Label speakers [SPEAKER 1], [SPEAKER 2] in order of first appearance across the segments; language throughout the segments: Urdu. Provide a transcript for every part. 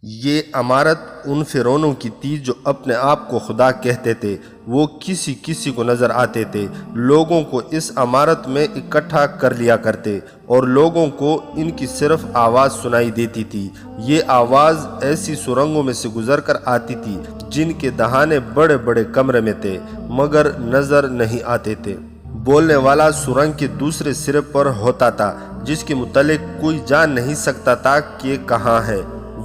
[SPEAKER 1] یہ عمارت ان فرعونوں کی تھی جو اپنے آپ کو خدا کہتے تھے۔ وہ کسی کسی کو نظر آتے تھے، لوگوں کو اس عمارت میں اکٹھا کر لیا کرتے اور لوگوں کو ان کی صرف آواز سنائی دیتی تھی۔ یہ آواز ایسی سرنگوں میں سے گزر کر آتی تھی جن کے دہانے بڑے بڑے کمرے میں تھے مگر نظر نہیں آتے تھے۔ بولنے والا سرنگ کے دوسرے سرے پر ہوتا تھا جس کے متعلق کوئی جان نہیں سکتا تھا کہ کہاں ہے۔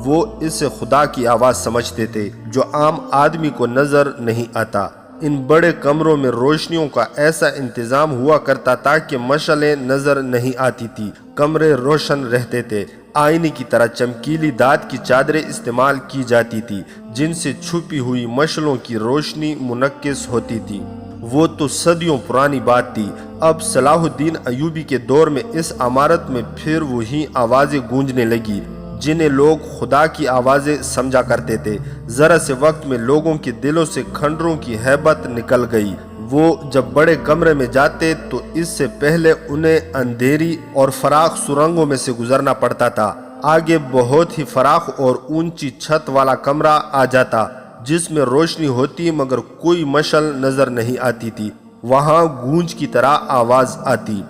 [SPEAKER 1] وہ اسے خدا کی آواز سمجھتے تھے جو عام آدمی کو نظر نہیں آتا۔ ان بڑے کمروں میں روشنیوں کا ایسا انتظام ہوا کرتا تھا کہ مشعلیں نظر نہیں آتی تھی۔ کمرے روشن رہتے تھے، آئینے کی طرح چمکیلی دھات کی چادریں استعمال کی جاتی تھی جن سے چھپی ہوئی مشعلوں کی روشنی منعکس ہوتی تھی۔ وہ تو صدیوں پرانی بات تھی۔ اب صلاح الدین ایوبی کے دور میں اس عمارت میں پھر وہی آوازیں گونجنے لگی جنہیں لوگ خدا کی آوازیں سمجھا کرتے تھے۔ ذرا سے وقت میں لوگوں کے دلوں سے کھنڈروں کی ہیبت نکل گئی۔ وہ جب بڑے کمرے میں جاتے تو اس سے پہلے انہیں اندھیری اور فراخ سرنگوں میں سے گزرنا پڑتا تھا۔ آگے بہت ہی فراخ اور اونچی چھت والا کمرہ آ جاتا جس میں روشنی ہوتی مگر کوئی مشعل نظر نہیں آتی تھی۔ وہاں گونج کی طرح آواز آتی،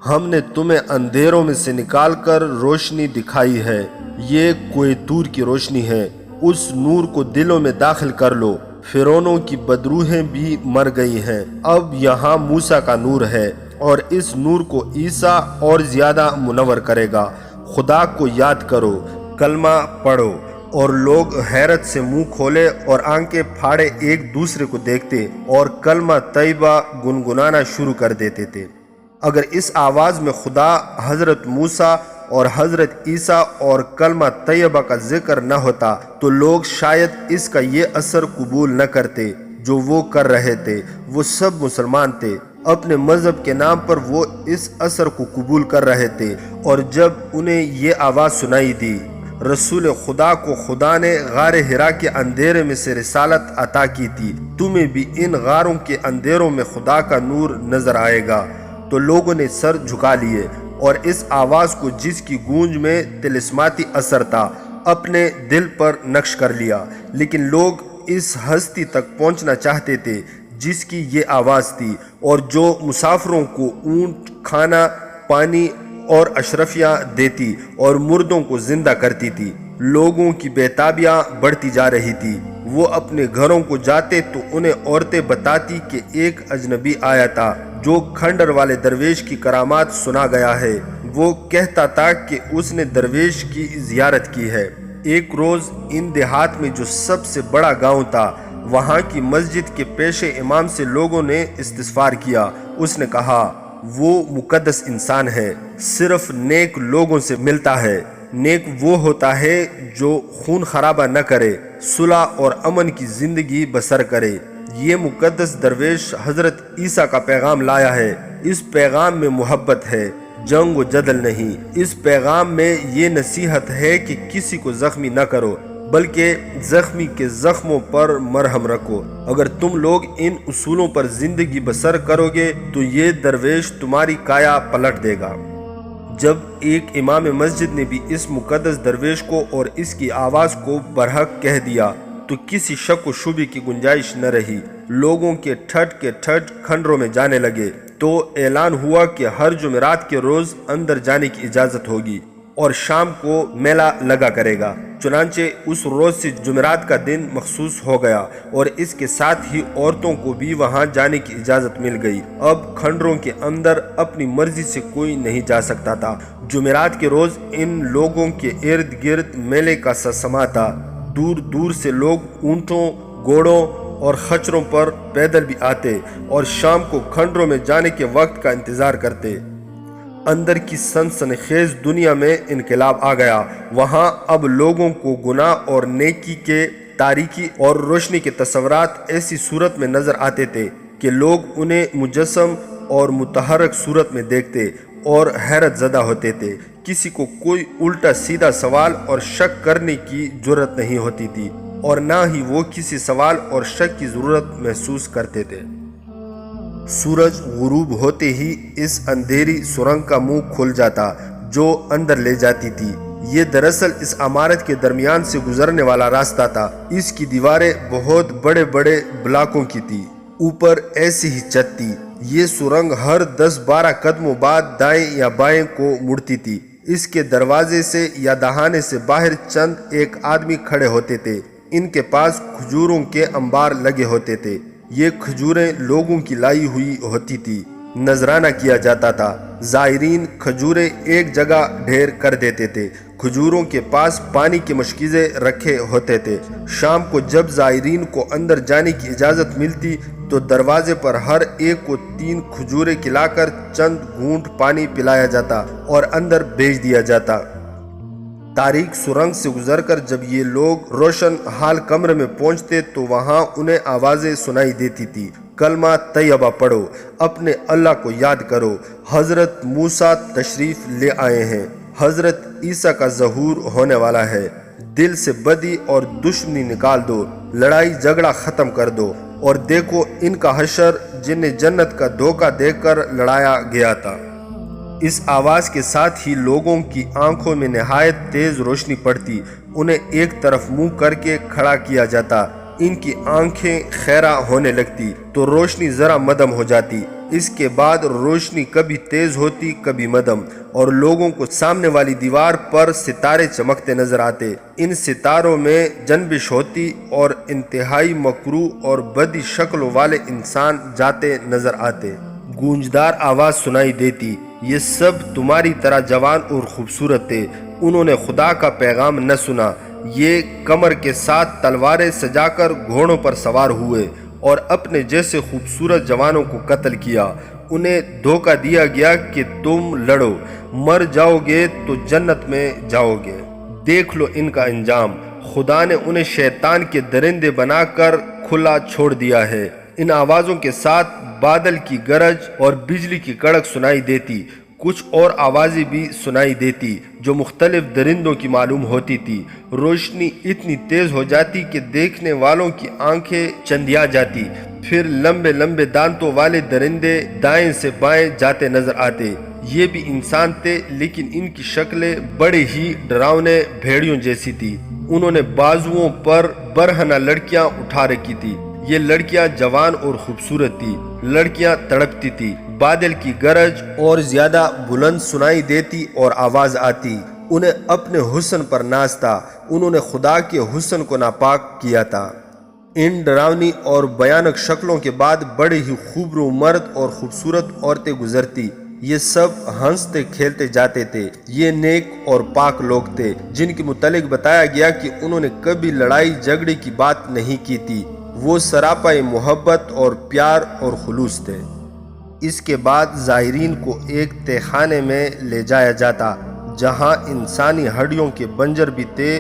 [SPEAKER 1] ہم نے تمہیں اندھیروں میں سے نکال کر روشنی دکھائی ہے، یہ کوئی طور کی روشنی ہے، اس نور کو دلوں میں داخل کر لو۔ فرعونوں کی بدروحیں بھی مر گئی ہیں، اب یہاں موسیٰ کا نور ہے اور اس نور کو عیسیٰ اور زیادہ منور کرے گا۔ خدا کو یاد کرو، کلمہ پڑھو۔ اور لوگ حیرت سے منہ کھولے اور آنکھیں پھاڑے ایک دوسرے کو دیکھتے اور کلمہ طیبہ گنگنانا شروع کر دیتے تھے۔ اگر اس آواز میں خدا، حضرت موسیٰ اور حضرت عیسیٰ اور کلمہ طیبہ کا ذکر نہ ہوتا تو لوگ شاید اس کا یہ اثر قبول نہ کرتے جو وہ کر رہے تھے۔ وہ سب مسلمان تھے، اپنے مذہب کے نام پر وہ اس اثر کو قبول کر رہے تھے، اور جب انہیں یہ آواز سنائی دی، رسول خدا کو خدا نے غار حرا کے اندھیرے میں سے رسالت عطا کی تھی، تمہیں بھی ان غاروں کے اندھیروں میں خدا کا نور نظر آئے گا، تو لوگوں نے سر جھکا لیے اور اس آواز کو جس کی گونج میں طلسماتی اثر تھا اپنے دل پر نقش کر لیا۔ لیکن لوگ اس ہستی تک پہنچنا چاہتے تھے جس کی یہ آواز تھی اور جو مسافروں کو اونٹ، کھانا، پانی اور اشرفیاں دیتی اور مردوں کو زندہ کرتی تھی۔ لوگوں کی بے تابیاں بڑھتی جا رہی تھی۔ وہ اپنے گھروں کو جاتے تو انہیں عورتیں بتاتی کہ ایک اجنبی آیا تھا جو کھنڈر والے درویش کی کرامات سنا گیا ہے۔ وہ کہتا تھا کہ اس نے درویش کی زیارت کی ہے۔ ایک روز ان دیہات میں جو سب سے بڑا گاؤں تھا، وہاں کی مسجد کے پیش امام سے لوگوں نے استفسار کیا۔ اس نے کہا، وہ مقدس انسان ہے، صرف نیک لوگوں سے ملتا ہے۔ نیک وہ ہوتا ہے جو خون خرابہ نہ کرے، صلح اور امن کی زندگی بسر کرے۔ یہ مقدس درویش حضرت عیسیٰ کا پیغام لایا ہے۔ اس پیغام میں محبت ہے، جنگ و جدل نہیں۔ اس پیغام میں یہ نصیحت ہے کہ کسی کو زخمی نہ کرو بلکہ زخمی کے زخموں پر مرہم رکھو۔ اگر تم لوگ ان اصولوں پر زندگی بسر کرو گے تو یہ درویش تمہاری کایا پلٹ دے گا۔ جب ایک امام مسجد نے بھی اس مقدس درویش کو اور اس کی آواز کو برحق کہہ دیا تو کسی شک و شبے کی گنجائش نہ رہی۔ لوگوں کے ٹھٹ کے ٹھٹ کھنڈروں میں جانے لگے تو اعلان ہوا کہ ہر جمعرات کے روز اندر جانے کی اجازت ہوگی اور شام کو میلہ لگا کرے گا۔ چنانچہ اس روز سے جمعرات کا دن مخصوص ہو گیا اور اس کے ساتھ ہی عورتوں کو بھی وہاں جانے کی اجازت مل گئی۔ اب کھنڈروں کے اندر اپنی مرضی سے کوئی نہیں جا سکتا تھا۔ جمعرات کے روز ان لوگوں کے ارد گرد میلے کا سما تھا۔ دور دور سے لوگ اونٹوں، گھوڑوں اور خچروں پر پیدل بھی آتے اور شام کو کھنڈروں میں جانے کے وقت کا انتظار کرتے۔ اندر کی سنسنی خیز دنیا میں انقلاب آ گیا۔ وہاں اب لوگوں کو گناہ اور نیکی کے، تاریکی اور روشنی کے تصورات ایسی صورت میں نظر آتے تھے کہ لوگ انہیں مجسم اور متحرک صورت میں دیکھتے اور حیرت زدہ ہوتے تھے۔ کسی کو کوئی الٹا سیدھا سوال اور شک کرنے کی جرت نہیں ہوتی تھی اور نہ ہی وہ کسی سوال اور شک کی ضرورت محسوس کرتے تھے۔ سورج غروب ہوتے ہی اس اندھیری سرنگ کا منہ کھل جاتا جو اندر لے جاتی تھی۔ یہ دراصل اس عمارت کے درمیان سے گزرنے والا راستہ تھا۔ اس کی دیواریں بہت بڑے بڑے بلاکوں کی تھی، اوپر ایسی ہی چھت تھی۔ یہ سرنگ ہر 10-12 قدموں بعد دائیں یا بائیں کو مڑتی تھی۔ اس کے دروازے سے یا دہانے سے باہر چند ایک آدمی کھڑے ہوتے تھے۔ ان کے پاس کھجوروں کے انبار لگے ہوتے تھے۔ یہ کھجوریں لوگوں کی لائی ہوئی ہوتی تھی۔ نذرانہ کیا جاتا تھا۔ زائرین کھجوریں ایک جگہ ڈھیر کر دیتے تھے۔ کھجوروں کے پاس پانی کے مشکیزیں رکھے ہوتے تھے۔ شام کو جب زائرین کو اندر جانے کی اجازت ملتی تو دروازے پر ہر ایک کو 3 کھجوریں کھلا کر چند گھونٹ پانی پلایا جاتا اور اندر بھیج دیا جاتا۔ تاریک سرنگ سے گزر کر جب یہ لوگ روشن حال کمرے میں پہنچتے تو وہاں انہیں آوازیں سنائی دیتی تھی، کلمہ طیبہ پڑھو، اپنے اللہ کو یاد کرو، حضرت موسیٰ تشریف لے آئے ہیں، حضرت عیسیٰ کا ظہور ہونے والا ہے، دل سے بدی اور دشمنی نکال دو، لڑائی جھگڑا ختم کر دو، اور دیکھو ان کا حشر جنہیں جنت کا دھوکہ دے کر لڑایا گیا تھا۔ اس آواز کے ساتھ ہی لوگوں کی آنکھوں میں نہایت تیز روشنی پڑتی، انہیں ایک طرف منہ کر کے کھڑا کیا جاتا، ان کی آنکھیں خیرہ ہونے لگتی تو روشنی ذرا مدھم ہو جاتی، اس کے بعد روشنی کبھی تیز ہوتی کبھی مدھم، اور لوگوں کو سامنے والی دیوار پر ستارے چمکتے نظر آتے۔ ان ستاروں میں جنبش ہوتی اور انتہائی مکروہ اور بدی شکلوں والے انسان جاتے نظر آتے۔ گونجدار آواز سنائی دیتی، یہ سب تمہاری طرح جوان اور خوبصورت تھے، انہوں نے خدا کا پیغام نہ سنا، یہ کمر کے ساتھ تلواریں سجا کر گھوڑوں پر سوار ہوئے اور اپنے جیسے خوبصورت جوانوں کو قتل کیا۔ انہیں دھوکہ دیا گیا کہ تم لڑو، مر جاؤ گے تو جنت میں جاؤ گے، دیکھ لو ان کا انجام۔ خدا نے انہیں شیطان کے درندے بنا کر کھلا چھوڑ دیا ہے۔ ان آوازوں کے ساتھ بادل کی گرج اور بجلی کی کڑک سنائی دیتی، کچھ اور آوازیں بھی سنائی دیتی جو مختلف درندوں کی معلوم ہوتی تھی۔ روشنی اتنی تیز ہو جاتی کہ دیکھنے والوں کی آنکھیں چندیا جاتی، پھر لمبے لمبے دانتوں والے درندے دائیں سے بائیں جاتے نظر آتے۔ یہ بھی انسان تھے لیکن ان کی شکلیں بڑے ہی ڈراؤنے بھیڑیوں جیسی تھی۔ انہوں نے بازوؤں پر برہنہ لڑکیاں اٹھا رکھی تھی۔ یہ لڑکیاں جوان اور خوبصورت تھی، لڑکیاں تڑپتی تھی۔ بادل کی گرج اور زیادہ بلند سنائی دیتی اور آواز آتی، انہیں اپنے حسن پر ناز تھا، انہوں نے خدا کے حسن کو ناپاک کیا تھا۔ ان ڈراؤنی اور بھیانک شکلوں کے بعد بڑے ہی خوبرو مرد اور خوبصورت عورتیں گزرتی، یہ سب ہنستے کھیلتے جاتے تھے۔ یہ نیک اور پاک لوگ تھے جن کے متعلق بتایا گیا کہ انہوں نے کبھی لڑائی جھگڑے کی بات نہیں کی تھی، وہ سراپا محبت اور پیار اور خلوص تھے۔ اس کے بعد زائرین کو ایک تہہ خانے میں لے جایا جاتا جہاں انسانی ہڈیوں کے بنجر بھی تھے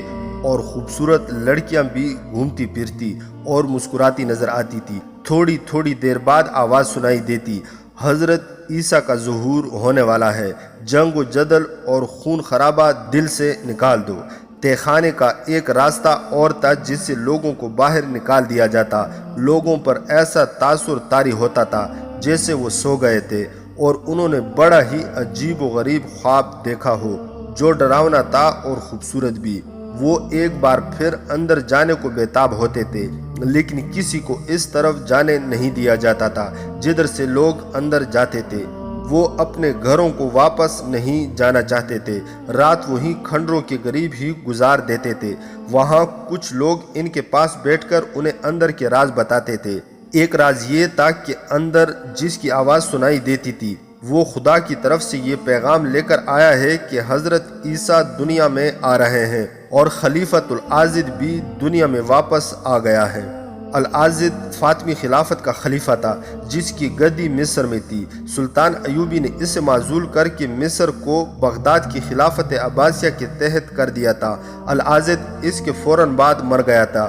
[SPEAKER 1] اور خوبصورت لڑکیاں بھی گھومتی پھرتی اور مسکراتی نظر آتی تھی۔ تھوڑی تھوڑی دیر بعد آواز سنائی دیتی، حضرت عیسیٰ کا ظہور ہونے والا ہے، جنگ و جدل اور خون خرابہ دل سے نکال دو۔ تہہ خانے کا ایک راستہ اور تھا جس سے لوگوں کو باہر نکال دیا جاتا۔ لوگوں پر ایسا تاثر طاری ہوتا تھا جیسے وہ سو گئے تھے اور انہوں نے بڑا ہی عجیب و غریب خواب دیکھا ہو جو ڈراؤنا تھا اور خوبصورت بھی۔ وہ ایک بار پھر اندر جانے کو بےتاب ہوتے تھے لیکن کسی کو اس طرف جانے نہیں دیا جاتا تھا جدھر سے لوگ اندر جاتے تھے۔ وہ اپنے گھروں کو واپس نہیں جانا چاہتے تھے، رات وہیں کھنڈروں کے قریب ہی گزار دیتے تھے۔ وہاں کچھ لوگ ان کے پاس بیٹھ کر انہیں اندر کے راز بتاتے تھے۔ ایک راز یہ تھا کہ اندر جس کی آواز سنائی دیتی تھی وہ خدا کی طرف سے یہ پیغام لے کر آیا ہے کہ حضرت عیسیٰ دنیا میں آ رہے ہیں اور خلیفۃ العاضد بھی دنیا میں واپس آ گیا ہے۔ العاضد فاطمی خلافت کا خلیفہ تھا جس کی گدی مصر میں تھی۔ سلطان ایوبی نے اسے معزول کر کے مصر کو بغداد کی خلافت عباسیہ کے تحت کر دیا تھا۔ العاضد اس کے فوراً بعد مر گیا تھا۔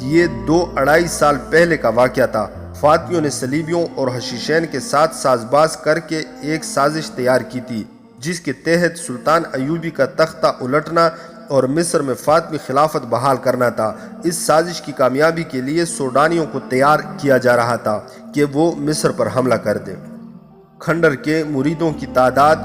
[SPEAKER 1] یہ 2-2.5 سال پہلے کا واقعہ تھا۔ فاطمیوں نے صلیبیوں اور حشیشین کے ساتھ ساز باز کر کے ایک سازش تیار کی تھی جس کے تحت سلطان ایوبی کا تختہ الٹنا اور مصر میں فاطمی خلافت بحال کرنا تھا۔ اس سازش کی کامیابی کے لیے سوڈانیوں کو تیار کیا جا رہا تھا کہ وہ مصر پر حملہ کر دیں۔ کھنڈر کے مریدوں کی تعداد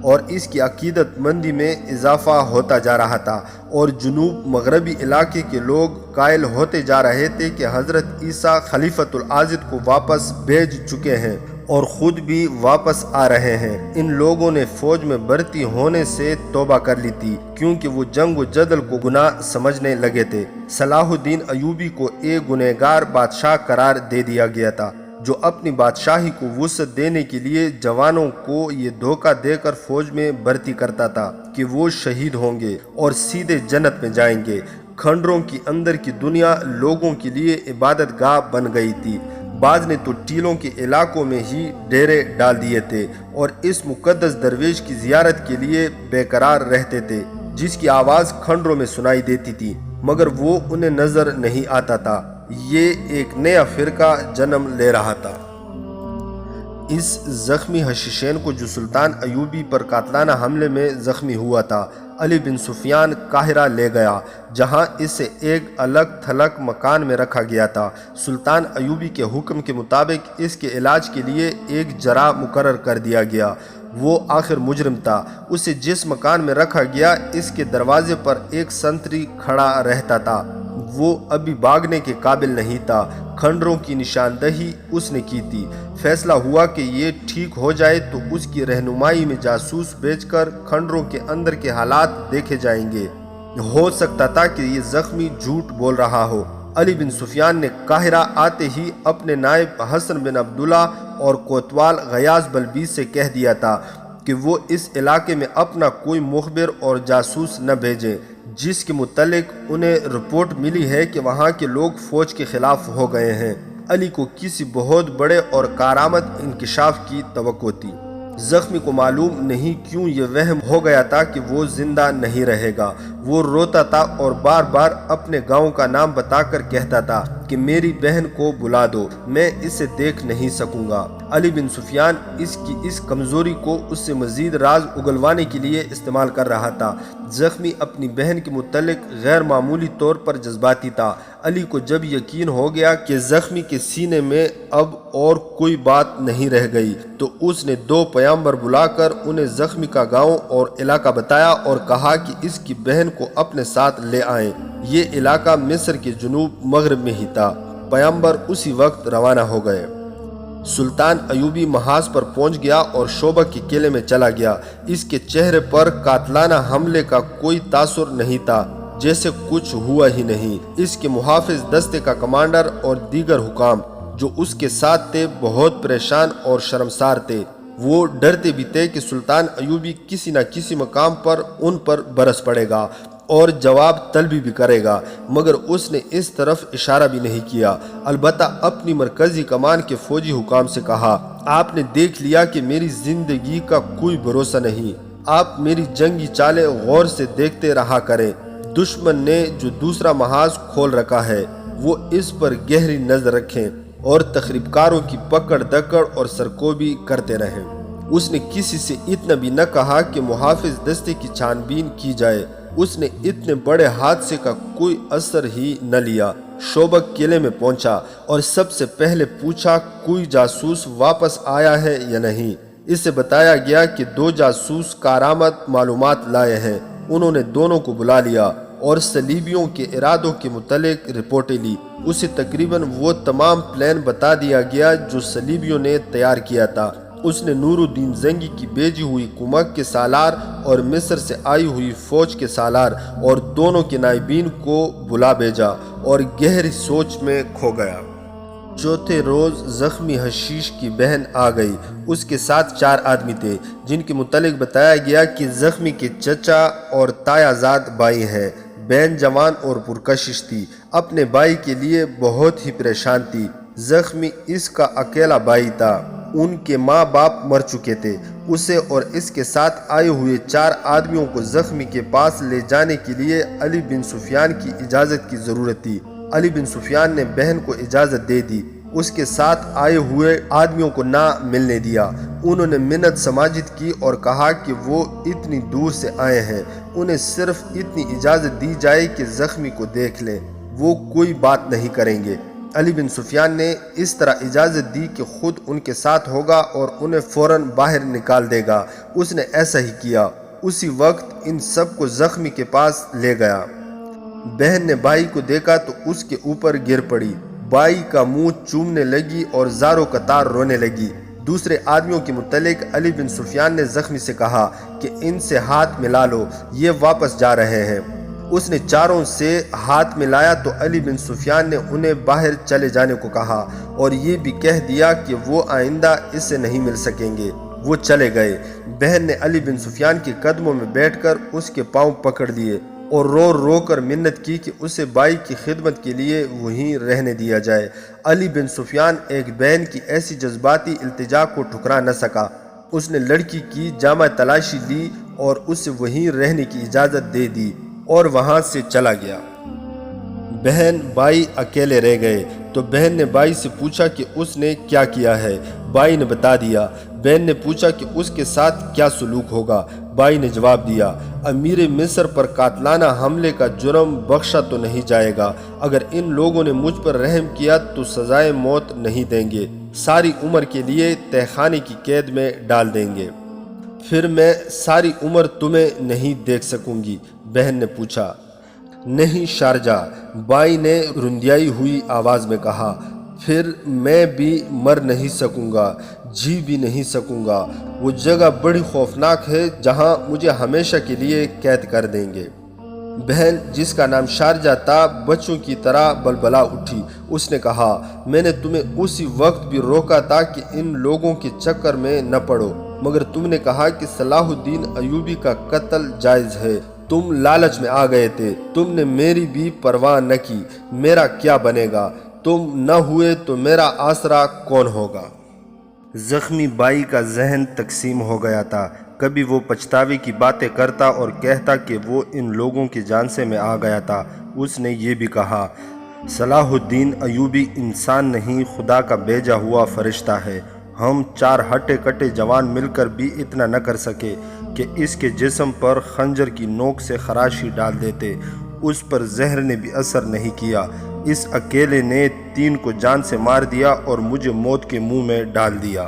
[SPEAKER 1] اور اس کی عقیدت مندی میں اضافہ ہوتا جا رہا تھا، اور جنوب مغربی علاقے کے لوگ قائل ہوتے جا رہے تھے کہ حضرت عیسیٰ خلیفۃ العاضد کو واپس بھیج چکے ہیں اور خود بھی واپس آ رہے ہیں۔ ان لوگوں نے فوج میں بھرتی ہونے سے توبہ کر لی تھی، کیونکہ وہ جنگ و جدل کو گناہ سمجھنے لگے تھے۔ صلاح الدین ایوبی کو ایک گنہگار بادشاہ قرار دے دیا گیا تھا، جو اپنی بادشاہی کو وسعت دینے کے لیے جوانوں کو یہ دھوکہ دے کر فوج میں بھرتی کرتا تھا کہ وہ شہید ہوں گے اور سیدھے جنت میں جائیں گے۔ کھنڈروں کی اندر کی دنیا لوگوں کے لیے عبادت گاہ بن گئی تھی۔ بعض نے تو ٹیلوں کے علاقوں میں ہی ڈیرے ڈال دیے تھے اور اس مقدس درویش کی زیارت کے لیے بے قرار رہتے تھے، جس کی آواز کھنڈروں میں سنائی دیتی تھی، مگر وہ انہیں نظر نہیں آتا تھا۔ یہ ایک نیا فرقہ جنم لے رہا تھا۔ اس زخمی حشیشین کو، جو سلطان ایوبی پر قاتلانہ حملے میں زخمی ہوا تھا، علی بن سفیان قاہرہ لے گیا، جہاں اسے ایک الگ تھلگ مکان میں رکھا گیا تھا۔ سلطان ایوبی کے حکم کے مطابق اس کے علاج کے لیے ایک جراح مقرر کر دیا گیا۔ وہ آخر مجرم تھا۔ اسے جس مکان میں رکھا گیا، اس کے دروازے پر ایک سنتری کھڑا رہتا تھا۔ وہ ابھی بھاگنے کے قابل نہیں تھا۔ کھنڈروں کی نشاندہی اس نے کی تھی۔ فیصلہ ہوا کہ یہ ٹھیک ہو جائے تو اس کی رہنمائی میں جاسوس بھیج کر کھنڈروں کے اندر کے حالات دیکھے جائیں گے۔ ہو سکتا تھا کہ یہ زخمی جھوٹ بول رہا ہو۔ علی بن سفیان نے قاہرہ آتے ہی اپنے نائب حسن بن عبداللہ اور کوتوال غیاث بلبیس سے کہہ دیا تھا کہ وہ اس علاقے میں اپنا کوئی مخبر اور جاسوس نہ بھیجیں، جس کے متعلق انہیں رپورٹ ملی ہے کہ وہاں کے لوگ فوج کے خلاف ہو گئے ہیں۔ علی کو کسی بہت بڑے اور کارآمد انکشاف کی توقع تھی۔ زخمی کو معلوم نہیں کیوں یہ وہم ہو گیا تھا کہ وہ زندہ نہیں رہے گا۔ وہ روتا تھا اور بار بار اپنے گاؤں کا نام بتا کر کہتا تھا کہ میری بہن کو بلا دو، میں اسے دیکھ نہیں سکوں گا۔ علی بن سفیان اس کی اس کمزوری کو اس سے مزید راز اگلوانے کے لیے استعمال کر رہا تھا۔ زخمی اپنی بہن کے متعلق غیر معمولی طور پر جذباتی تھا۔ علی کو جب یقین ہو گیا کہ زخمی کے سینے میں اب اور کوئی بات نہیں رہ گئی، تو اس نے 2 پیغمبر بلا کر انہیں زخمی کا گاؤں اور علاقہ بتایا اور کہا کہ اس کی بہن کو اپنے ساتھ لے آئیں۔ یہ علاقہ مصر کے جنوب مغرب میں ہی تھا۔ پیغمبر اسی وقت روانہ ہو گئے۔ سلطان ایوبی محاذ پر پہنچ گیا اور شعبہ کے قلعے میں چلا گیا۔ اس کے چہرے پر قاتلانہ حملے کا کوئی تاثر نہیں تھا، جیسے کچھ ہوا ہی نہیں۔ اس کے محافظ دستے کا کمانڈر اور دیگر حکام جو اس کے ساتھ تھے بہت پریشان اور شرمسار تھے۔ وہ ڈرتے بھی تھے کہ سلطان ایوبی کسی نہ کسی مقام پر ان پر برس پڑے گا اور جواب طلبی بھی کرے گا، مگر اس نے اس طرف اشارہ بھی نہیں کیا۔ البتہ اپنی مرکزی کمان کے فوجی حکام سے کہا، آپ نے دیکھ لیا کہ میری زندگی کا کوئی بھروسہ نہیں، آپ میری جنگی چالیں غور سے دیکھتے رہا کریں۔ دشمن نے جو دوسرا محاذ کھول رکھا ہے، وہ اس پر گہری نظر رکھیں اور تخریب کاروں کی پکڑ دکڑ اور سرکوبی کرتے رہیں۔ اس نے کسی سے اتنا بھی نہ کہا کہ محافظ دستے کی چھان بین کی جائے۔ اس نے اتنے بڑے حادثے کا کوئی اثر ہی نہ لیا۔ شعبہ قلعے میں پہنچا اور سب سے پہلے پوچھا کوئی جاسوس واپس آیا ہے یا نہیں۔ اسے بتایا گیا کہ 2 جاسوس کارآمد معلومات لائے ہیں۔ انہوں نے دونوں کو بلا لیا اور صلیبیوں کے ارادوں کے متعلق رپورٹیں لی۔ اسے تقریباً وہ تمام پلان بتا دیا گیا جو صلیبیوں نے تیار کیا تھا۔ اس نے نور الدین زنگی کی بھیجی ہوئی کمک کے سالار اور مصر سے آئی ہوئی فوج کے سالار اور دونوں کے نائبین کو بلا بھیجا اور گہری سوچ میں کھو گیا۔ چوتھے روز زخمی حشیش کی بہن آ گئی۔ اس کے ساتھ 4 آدمی تھے، جن کے متعلق بتایا گیا کہ زخمی کے چچا اور تایا زاد بھائی ہیں۔ بہن جوان اور پرکشش تھی، اپنے بھائی کے لیے بہت ہی پریشان تھی۔ زخمی اس کا اکیلا بھائی تھا، ان کے ماں باپ مر چکے تھے۔ اسے اور اس کے ساتھ آئے ہوئے 4 آدمیوں کو زخمی کے پاس لے جانے کے لیے علی بن سفیان کی اجازت کی ضرورت تھی۔ علی بن سفیان نے بہن کو اجازت دے دی، اس کے ساتھ آئے ہوئے آدمیوں کو نہ ملنے دیا۔ انہوں نے منت سماجت کی اور کہا کہ وہ اتنی دور سے آئے ہیں، انہیں صرف اتنی اجازت دی جائے کہ زخمی کو دیکھ لیں، وہ کوئی بات نہیں کریں گے۔ علی بن سفیان نے اس طرح اجازت دی کہ خود ان کے ساتھ ہوگا اور انہیں فوراً باہر نکال دے گا۔ اس نے ایسا ہی کیا۔ اسی وقت ان سب کو زخمی کے پاس لے گیا۔ بہن نے بھائی کو دیکھا تو اس کے اوپر گر پڑی، بھائی کا منہ چومنے لگی اور زاروں قطار رونے لگی۔ دوسرے آدمیوں کے متعلق علی بن سفیان نے زخمی سے کہا کہ ان سے ہاتھ ملا لو، یہ واپس جا رہے ہیں۔ اس نے چاروں سے ہاتھ ملایا تو علی بن سفیان نے انہیں باہر چلے جانے کو کہا اور یہ بھی کہہ دیا کہ وہ آئندہ اس سے نہیں مل سکیں گے۔ وہ چلے گئے۔ بہن نے علی بن سفیان کے قدموں میں بیٹھ کر اس کے پاؤں پکڑ لیے اور رو رو کر منت کی کہ اسے بھائی کی خدمت کے لیے وہیں رہنے دیا جائے۔ علی بن سفیان ایک بہن کی ایسی جذباتی التجا کو ٹھکرا نہ سکا۔ اس نے لڑکی کی جامع تلاشی لی اور اسے وہیں رہنے کی اجازت دے دی اور وہاں سے چلا گیا۔ بہن بھائی اکیلے رہ گئے تو بہن نے بھائی سے پوچھا کہ اس نے کیا کیا ہے۔ بھائی نے بتا دیا۔ بہن نے پوچھا کہ اس کے ساتھ کیا سلوک ہوگا۔ بھائی نے جواب دیا، امیر مصر پر قاتلانہ حملے کا جرم بخشا تو نہیں جائے گا۔ اگر ان لوگوں نے مجھ پر رحم کیا تو سزائے موت نہیں دیں گے، ساری عمر کے لیے تہہ خانے کی قید میں ڈال دیں گے۔ پھر میں ساری عمر تمہیں نہیں دیکھ سکوں گی۔ بہن نے پوچھا، نہیں شارجہ، بھائی نے رندیائی ہوئی آواز میں کہا، پھر میں بھی مر نہیں سکوں گا، جی بھی نہیں سکوں گا۔ وہ جگہ بڑی خوفناک ہے جہاں مجھے ہمیشہ کے لیے قید کر دیں گے۔ بہن جس کا نام شارجہ تھا بچوں کی طرح بلبلا اٹھی۔ اس نے کہا، میں نے تمہیں اسی وقت بھی روکا تھا کہ ان لوگوں کے چکر میں نہ پڑو، مگر تم نے کہا کہ صلاح الدین ایوبی کا قتل جائز ہے۔ تم لالچ میں آ گئے تھے، تم نے میری بھی پرواہ نہ کی۔ میرا کیا بنے گا؟ تم نہ ہوئے تو میرا آسرا کون ہوگا؟ زخمی بھائی کا ذہن تقسیم ہو گیا تھا۔ کبھی وہ پچھتاوے کی باتیں کرتا اور کہتا کہ وہ ان لوگوں کے جانسے میں آ گیا تھا۔ اس نے یہ بھی کہا، صلاح الدین ایوبی انسان نہیں، خدا کا بھیجا ہوا فرشتہ ہے۔ ہم 4 ہٹے کٹے جوان مل کر بھی اتنا نہ کر سکے کہ اس کے جسم پر خنجر کی نوک سے خراشی ڈال دیتے۔ اس پر زہر نے بھی اثر نہیں کیا۔ اس اکیلے نے 3 کو جان سے مار دیا اور مجھے موت کے منہ میں ڈال دیا۔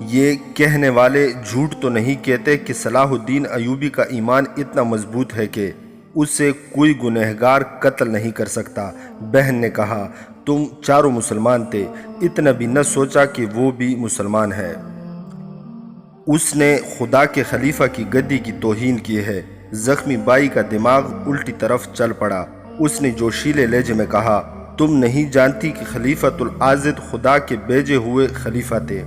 [SPEAKER 1] یہ کہنے والے جھوٹ تو نہیں کہتے کہ صلاح الدین ایوبی کا ایمان اتنا مضبوط ہے کہ اسے کوئی گنہگار قتل نہیں کر سکتا۔ بہن نے کہا، تم چاروں مسلمان تھے، اتنا بھی نہ سوچا کہ وہ بھی مسلمان ہے۔ اس نے خدا کے خلیفہ کی گدی کی توہین کی ہے۔ زخمی بھائی کا دماغ الٹی طرف چل پڑا۔ اس نے جوشیلے لہجے میں کہا، تم نہیں جانتی کہ خلیفۃ العاضد خدا کے بھیجے ہوئے خلیفہ تھے،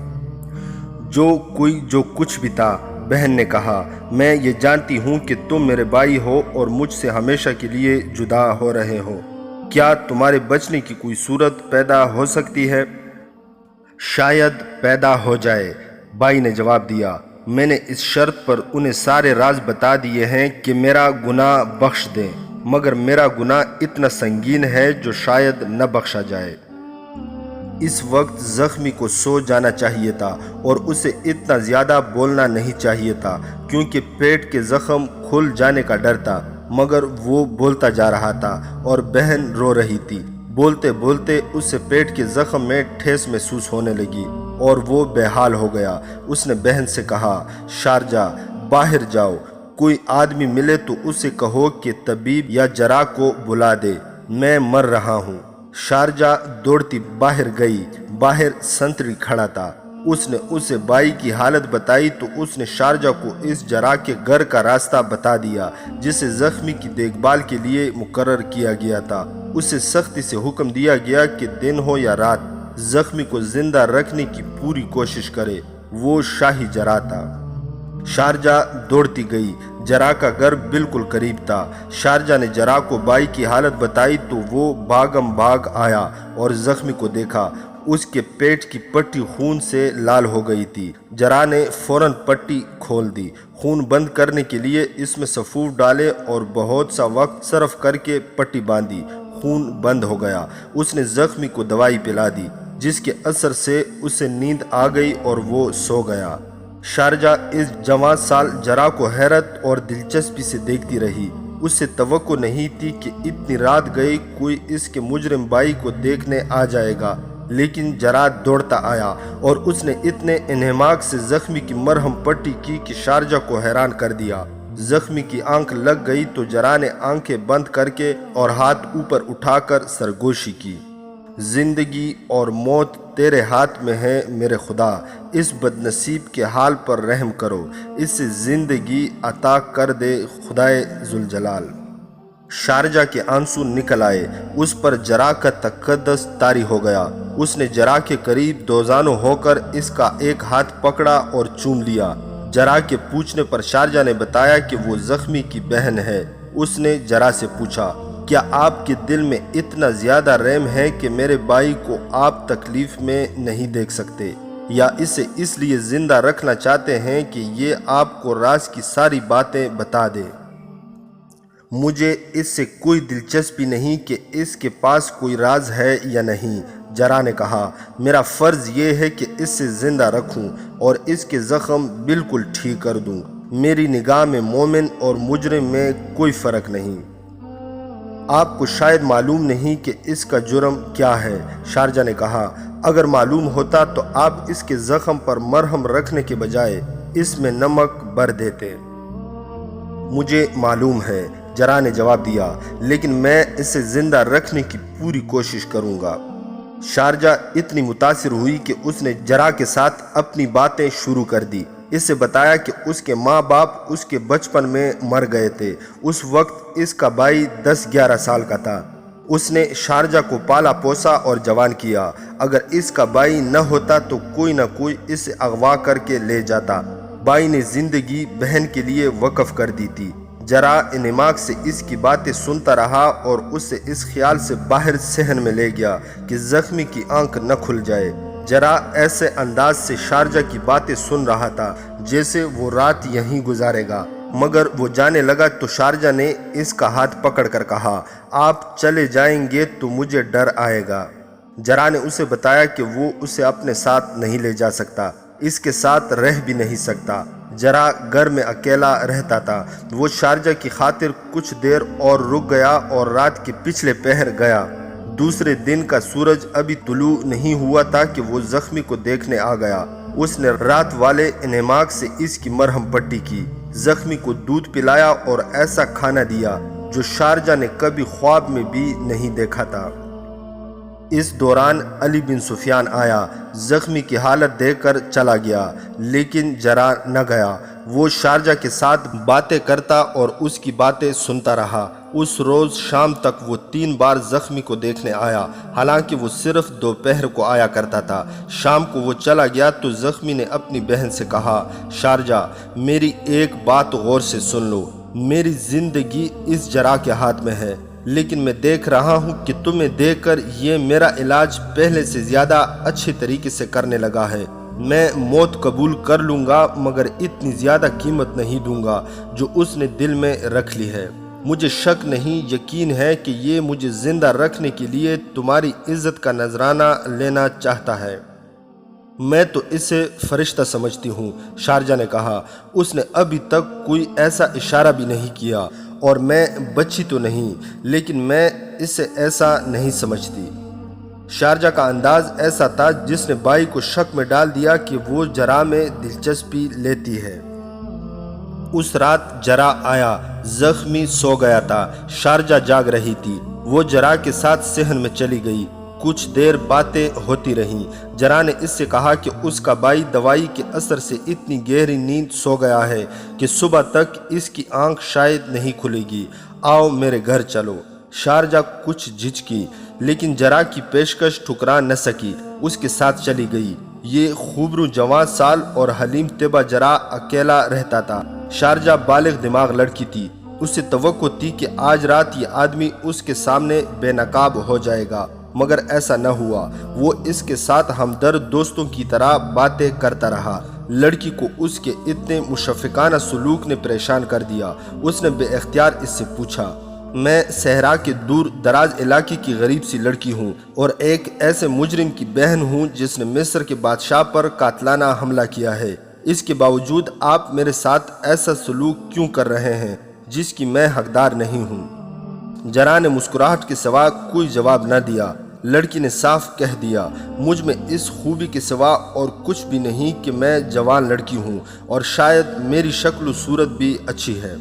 [SPEAKER 1] جو کچھ بھی تھا۔ بہن نے کہا، میں یہ جانتی ہوں کہ تم میرے بھائی ہو اور مجھ سے ہمیشہ کے لیے جدا ہو رہے ہو۔ کیا تمہارے بچنے کی کوئی صورت پیدا ہو سکتی ہے؟ شاید پیدا ہو جائے، بھائی نے جواب دیا۔ میں نے اس شرط پر انہیں سارے راز بتا دیے ہیں کہ میرا گناہ بخش دیں، مگر میرا گناہ اتنا سنگین ہے جو شاید نہ بخشا جائے۔ اس وقت زخمی کو سو جانا چاہیے تھا اور اسے اتنا زیادہ بولنا نہیں چاہیے تھا کیونکہ پیٹ کے زخم کھل جانے کا ڈر تھا، مگر وہ بولتا جا رہا تھا اور بہن رو رہی تھی۔ بولتے بولتے اسے پیٹ کے زخم میں ٹھیس محسوس ہونے لگی اور وہ بے حال ہو گیا۔ اس نے بہن سے کہا، شارجہ باہر جاؤ، کوئی آدمی ملے تو اسے کہو کہ طبیب یا جراح کو بلا دے، میں مر رہا ہوں۔ شارجہ دوڑتی باہر گئی۔ باہر سنتری کھڑا تھا۔ اس نے اسے بھائی کی حالت بتائی تو اس نے شارجہ کو اس جراح کے گھر کا راستہ بتا دیا جسے زخمی کی دیکھ بھال کے لیے مقرر کیا گیا تھا۔ اسے سختی سے حکم دیا گیا کہ دن ہو یا رات زخمی کو زندہ رکھنے کی پوری کوشش کرے۔ وہ شاہی جراح تھا۔ شارجہ دوڑتی گئی۔ جراح کا گھر بالکل قریب تھا۔ شارجہ نے جراح کو بھائی کی حالت بتائی تو وہ بھاگم بھاگ آیا اور زخمی کو دیکھا۔ اس کے پیٹ کی پٹی خون سے لال ہو گئی تھی۔ جراح نے فوراً پٹی کھول دی۔ خون بند کرنے کے لیے اس میں سفور ڈالے اور بہت سا وقت صرف کر کے پٹی باندھی۔ خون بند ہو گیا۔ اس نے زخمی کو دوائی پلا دی جس کے اثر سے اسے نیند آ گئی اور وہ سو گیا۔ شارجہ اس جوان سال جراح کو حیرت اور دلچسپی سے دیکھتی رہی۔ اسے توقع نہیں تھی کہ اتنی رات گئی کوئی اس کے مجرم بھائی کو دیکھنے آ جائے گا، لیکن جراد دوڑتا آیا اور اس نے اتنے انہماک سے زخمی کی مرہم پٹی کی کہ شارجہ کو حیران کر دیا۔ زخمی کی آنکھ لگ گئی تو جرا نے آنکھیں بند کر کے اور ہاتھ اوپر اٹھا کر سرگوشی کی۔ زندگی اور موت تیرے ہاتھ میں ہے میرے خدا، اس بد نصیب کے حال پر رحم کرو، اسے زندگی عطا کر دے خدائے ذوالجلال۔ شارجہ کے آنسو نکل آئے، اس پر جرا کا تقدس طاری ہو گیا۔ اس نے جرا کے قریب دوزانوں ہو کر اس کا ایک ہاتھ پکڑا اور چوم لیا۔ جرا کے پوچھنے پر شارجہ نے بتایا کہ وہ زخمی کی بہن ہے۔ اس نے جرا سے پوچھا، کیا آپ کے دل میں اتنا زیادہ رحم ہے کہ میرے بھائی کو آپ تکلیف میں نہیں دیکھ سکتے، یا اسے اس لیے زندہ رکھنا چاہتے ہیں کہ یہ آپ کو راز کی ساری باتیں بتا دے؟ مجھے اس سے کوئی دلچسپی نہیں کہ اس کے پاس کوئی راز ہے یا نہیں، جرا نے کہا۔ میرا فرض یہ ہے کہ اس سے زندہ رکھوں اور اس کے زخم بالکل ٹھیک کر دوں۔ میری نگاہ میں مومن اور مجرم میں کوئی فرق نہیں۔ آپ کو شاید معلوم نہیں کہ اس کا جرم کیا ہے، شارجہ نے کہا۔ اگر معلوم ہوتا تو آپ اس کے زخم پر مرہم رکھنے کے بجائے اس میں نمک بھر دیتے۔ مجھے معلوم ہے، جرا نے جواب دیا، لیکن میں اسے زندہ رکھنے کی پوری کوشش کروں گا۔ شارجہ اتنی متاثر ہوئی کہ اس نے جرا کے ساتھ اپنی باتیں شروع کر دی۔ اس سے بتایا کہ اس کے ماں باپ اس کے بچپن میں مر گئے تھے۔ اس وقت اس کا بھائی 10-11 سال کا تھا۔ اس نے شارجہ کو پالا پوسا اور جوان کیا۔ اگر اس کا بھائی نہ ہوتا تو کوئی نہ کوئی اسے اغوا کر کے لے جاتا۔ بھائی نے زندگی بہن کے لیے وقف کر دی تھی۔ جرا انہماک سے اس کی باتیں سنتا رہا اور اسے اس خیال سے باہر صحن میں لے گیا کہ زخمی کی آنکھ نہ کھل جائے۔ جرا ایسے انداز سے شارجہ کی باتیں سن رہا تھا جیسے وہ رات یہیں گزارے گا، مگر وہ جانے لگا تو شارجہ نے اس کا ہاتھ پکڑ کر کہا، آپ چلے جائیں گے تو مجھے ڈر آئے گا۔ جرا نے اسے بتایا کہ وہ اسے اپنے ساتھ نہیں لے جا سکتا، اس کے ساتھ رہ بھی نہیں سکتا۔ جرا گھر میں اکیلا رہتا تھا۔ وہ شارجہ کی خاطر کچھ دیر اور رک گیا اور رات کے پچھلے پہر گیا۔ دوسرے دن کا سورج ابھی طلوع نہیں ہوا تھا کہ وہ زخمی کو دیکھنے آ گیا۔ اس نے رات والے انہماک سے اس کی مرہم پٹی کی، زخمی کو دودھ پلایا اور ایسا کھانا دیا جو شارجہ نے کبھی خواب میں بھی نہیں دیکھا تھا۔ اس دوران علی بن سفیان آیا، زخمی کی حالت دیکھ کر چلا گیا، لیکن جرا نہ گیا۔ وہ شارجہ کے ساتھ باتیں کرتا اور اس کی باتیں سنتا رہا۔ اس روز شام تک وہ 3 بار زخمی کو دیکھنے آیا، حالانکہ وہ صرف دوپہر کو آیا کرتا تھا۔ شام کو وہ چلا گیا تو زخمی نے اپنی بہن سے کہا، شارجہ میری ایک بات غور سے سن لو، میری زندگی اس جرا کے ہاتھ میں ہے، لیکن میں دیکھ رہا ہوں کہ تمہیں دیکھ کر یہ میرا علاج پہلے سے زیادہ اچھے طریقے سے کرنے لگا ہے۔ میں موت قبول کر لوں گا مگر اتنی زیادہ قیمت نہیں دوں گا جو اس نے دل میں رکھ لی ہے۔ مجھے شک نہیں، یقین ہے کہ یہ مجھے زندہ رکھنے کے لیے تمہاری عزت کا نذرانہ لینا چاہتا ہے۔ میں تو اسے فرشتہ سمجھتی ہوں، شارجہ نے کہا۔ اس نے ابھی تک کوئی ایسا اشارہ بھی نہیں کیا، اور میں بچی تو نہیں، لیکن میں اسے ایسا نہیں سمجھتی۔ شارجہ کا انداز ایسا تھا جس نے بھائی کو شک میں ڈال دیا کہ وہ جرا میں دلچسپی لیتی ہے۔ اس رات جرا آیا، زخمی سو گیا تھا، شارجہ جاگ رہی تھی۔ وہ جرا کے ساتھ صحن میں چلی گئی۔ کچھ دیر باتیں ہوتی رہیں۔ جرا نے اس سے کہا کہ اس کا بھائی دوائی کے اثر سے اتنی گہری نیند سو گیا ہے کہ صبح تک اس کی آنکھ شاید نہیں کھلے گی۔ آؤ میرے گھر چلو۔ شارجہ کچھ جھجکی، لیکن جرا کی پیشکش ٹھکرا نہ سکی، اس کے ساتھ چلی گئی۔ یہ خوبرو جوان سال اور حلیم طبع جرا اکیلا رہتا تھا۔ شارجہ بالغ دماغ لڑکی تھی، اسے توقع تھی کہ آج رات یہ آدمی اس کے سامنے بے نقاب ہو جائے گا، مگر ایسا نہ ہوا۔ وہ اس کے ساتھ ہمدرد دوستوں کی طرح باتیں کرتا رہا۔ لڑکی کو اس کے اتنے مشفقانہ سلوک نے پریشان کر دیا۔ اس نے بے اختیار اس سے پوچھا، میں صحرا کے دور دراز علاقے کی غریب سی لڑکی ہوں اور ایک ایسے مجرم کی بہن ہوں جس نے مصر کے بادشاہ پر قاتلانہ حملہ کیا ہے۔ اس کے باوجود آپ میرے ساتھ ایسا سلوک کیوں کر رہے ہیں؟ جس کی میں حقدار نہیں ہوں۔ جرا نے مسکراہٹ کے سوا کوئی جواب نہ دیا۔ لڑکی نے صاف کہہ دیا، مجھ میں اس خوبی کے سوا اور کچھ بھی نہیں کہ میں جوان لڑکی ہوں، اور شاید میری شکل و صورت بھی اچھی ہے۔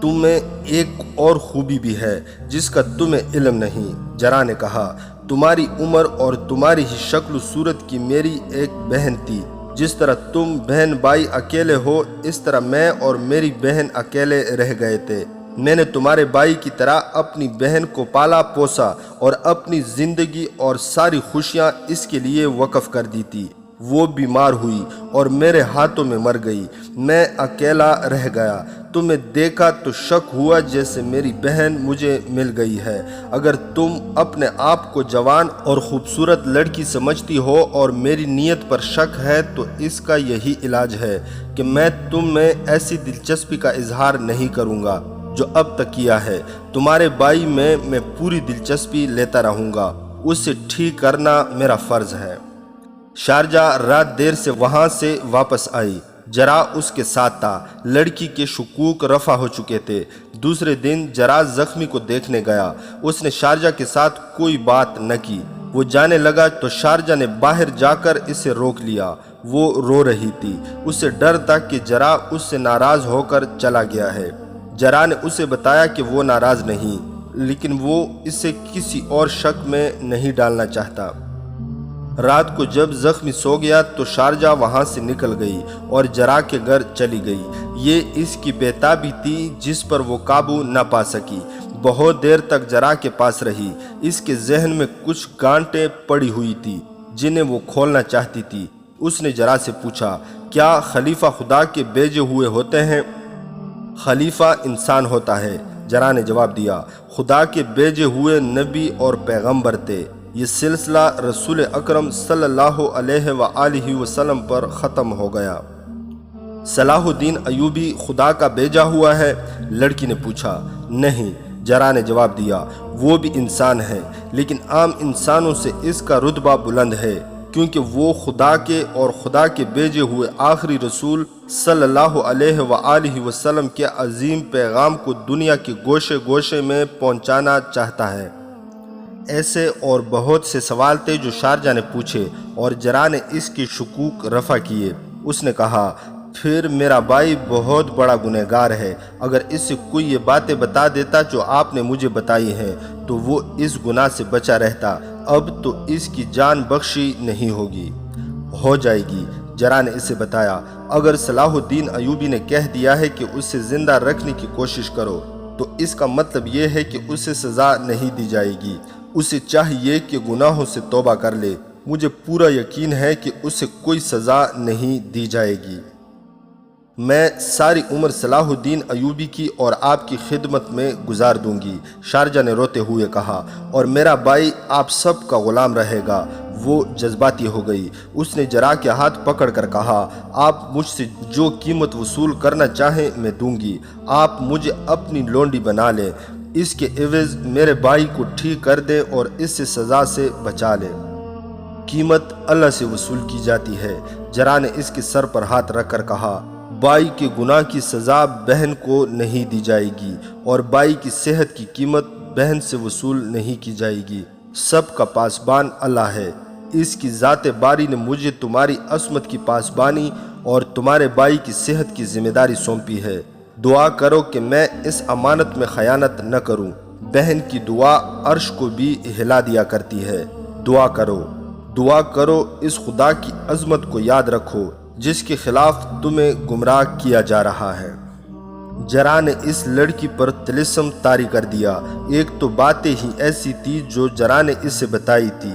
[SPEAKER 1] تم میں ایک اور خوبی بھی ہے جس کا تمہیں علم نہیں۔ جرا نے کہا، تمہاری عمر اور تمہاری ہی شکل و صورت کی میری ایک بہن تھی۔ جس طرح تم بہن بھائی اکیلے ہو، اس طرح میں اور میری بہن اکیلے رہ گئے تھے۔ میں نے تمہارے بھائی کی طرح اپنی بہن کو پالا پوسا اور اپنی زندگی اور ساری خوشیاں اس کے لیے وقف کر دی تھی۔ وہ بیمار ہوئی اور میرے ہاتھوں میں مر گئی۔ میں اکیلا رہ گیا۔ تمہیں دیکھا تو شک ہوا جیسے میری بہن مجھے مل گئی ہے۔ اگر تم اپنے آپ کو جوان اور خوبصورت لڑکی سمجھتی ہو اور میری نیت پر شک ہے تو اس کا یہی علاج ہے کہ میں تم میں ایسی دلچسپی کا اظہار نہیں کروں گا جو اب تک کیا ہے۔ تمہارے بھائی میں پوری دلچسپی لیتا رہوں گا۔ اسے ٹھیک کرنا میرا فرض ہے۔ شارجہ رات دیر سے وہاں سے واپس آئی۔ جرا اس کے ساتھ تھا۔ لڑکی کے شکوک رفع ہو چکے تھے۔ دوسرے دن جرا زخمی کو دیکھنے گیا۔ اس نے شارجہ کے ساتھ کوئی بات نہ کی۔ وہ جانے لگا تو شارجہ نے باہر جا کر اسے روک لیا۔ وہ رو رہی تھی۔ اسے ڈر تھا کہ جرا اس سے ناراض ہو کر چلا گیا ہے۔ جرا نے اسے بتایا کہ وہ ناراض نہیں، لیکن وہ اسے کسی اور شک میں نہیں ڈالنا چاہتا۔ رات کو جب زخمی سو گیا تو شارجہ وہاں سے نکل گئی اور جرا کے گھر چلی گئی۔ یہ اس کی بے تابی تھی جس پر وہ قابو نہ پا سکی۔ بہت دیر تک جرا کے پاس رہی۔ اس کے ذہن میں کچھ گانٹیں پڑی ہوئی تھی جنہیں وہ کھولنا چاہتی تھی۔ اس نے جرا سے پوچھا، کیا خلیفہ خدا کے بھیجے ہوئے ہوتے ہیں؟ خلیفہ انسان ہوتا ہے، جرا نے جواب دیا۔ خدا کے بھیجے ہوئے نبی اور پیغمبر تھے۔ یہ سلسلہ رسول اکرم صلی اللہ علیہ وآلہ وسلم پر ختم ہو گیا۔ صلاح الدین ایوبی خدا کا بھیجا ہوا ہے؟ لڑکی نے پوچھا۔ نہیں، جرا نے جواب دیا، وہ بھی انسان ہے، لیکن عام انسانوں سے اس کا رتبہ بلند ہے، کیونکہ وہ خدا کے اور خدا کے بھیجے ہوئے آخری رسول صلی اللہ علیہ وآلہ وسلم کے عظیم پیغام کو دنیا کے گوشے گوشے میں پہنچانا چاہتا ہے۔ ایسے اور بہت سے سوال تھے جو شارجہ نے پوچھے اور جرا نے اس کے شکوک رفع کیے۔ اس نے کہا، پھر میرا بھائی بہت بڑا گنہگار ہے۔ اگر اس سے کوئی یہ باتیں بتا دیتا جو آپ نے مجھے بتائی ہیں تو وہ اس گناہ سے بچا رہتا۔ اب تو اس کی جان بخشی نہیں ہوگی۔ ہو جائے گی، جرا نے اسے بتایا۔ اگر صلاح الدین ایوبی نے کہہ دیا ہے کہ اسے زندہ رکھنے کی کوشش کرو تو اس کا مطلب یہ ہے کہ اسے سزا نہیں دی جائے گی۔ اسے چاہیے کہ گناہوں سے توبہ کر لے۔ مجھے پورا یقین ہے کہ اسے کوئی سزا نہیں دی جائے گی۔ میں ساری عمر صلاح الدین ایوبی کی اور آپ کی خدمت میں گزار دوں گی، شارجہ نے روتے ہوئے کہا، اور میرا بھائی آپ سب کا غلام رہے گا۔ وہ جذباتی ہو گئی۔ اس نے جرا کے ہاتھ پکڑ کر کہا، آپ مجھ سے جو قیمت وصول کرنا چاہیں میں دوں گی۔ آپ مجھے اپنی لونڈی بنا لیں، اس کے عوض میرے بھائی کو ٹھیک کر دیں اور اس سے سزا سے بچا لیں۔ قیمت اللہ سے وصول کی جاتی ہے، جرا نے اس کے سر پر ہاتھ رکھ کر کہا۔ بھائی کے گناہ کی سزا بہن کو نہیں دی جائے گی، اور بھائی کی صحت کی قیمت بہن سے وصول نہیں کی جائے گی۔ سب کا پاسبان اللہ ہے۔ اس کی ذات باری نے مجھے تمہاری عصمت کی پاسبانی اور تمہارے بھائی کی صحت کی ذمہ داری سونپی ہے۔ دعا کرو کہ میں اس امانت میں خیانت نہ کروں۔ بہن کی دعا عرش کو بھی ہلا دیا کرتی ہے۔ دعا کرو، اس خدا کی عظمت کو یاد رکھو جس کے خلاف تمہیں گمراہ کیا جا رہا ہے۔ جرا نے اس لڑکی پر طلسم طاری کر دیا۔ ایک تو باتیں ہی ایسی تھی جو جرا نے اسے بتائی تھی۔